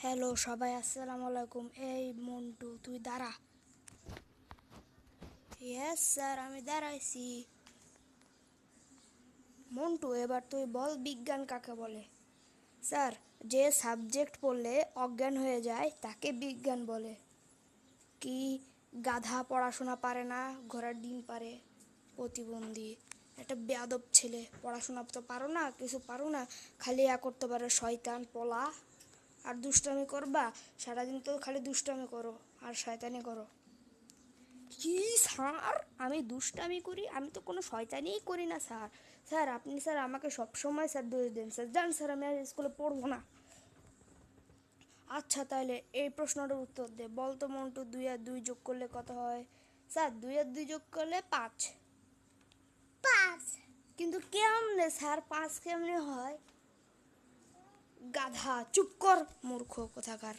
Hello সবাই, আসসালামু আলাইকুম। এই মন্টু, তুই দাঁড়া। ইয়েস স্যার, আমি দাঁড়াইছি। মন্টু, এবার তুই বল বিজ্ঞান কাকে বলে? স্যার, যে সাবজেক্ট পড়লে অজ্ঞান হয়ে যায় তাকে বিজ্ঞান বলে। কি? গাধা পড়াশোনা পারে না, ঘোড়ার ডিম পারে? প্রতিবন্ধী একটা বেয়াদব ছেলে। পড়াশোনা তো পারো না, কিছু পারো না, খালি করতে পারো শয়তান পোলা। আর দুষ্টামি করবা, সারাদিন তো খালি দুষ্টামি করো আর শয়তানি করো। কি স্যার, আমি দুষ্টামি করি? আমি তো কোনো শয়তানিই করি না স্যার। স্যার, আপনি স্যার আমাকে সবসময় স্যার দোষ দেন স্যার। জান স্যার, আমি আর স্কুলে পড়বো না। আচ্ছা, তাহলে এই প্রশ্নটার উত্তর দে। বল তো মন্টু, 2 আর 2 যোগ করলে কত হয়? স্যার, 2 আর 2 যোগ করলে 5। 5? কিন্তু কেমনে স্যার, 5 কেমনে হয়? গাধা, চুপ কর মূর্খ কোথাকার।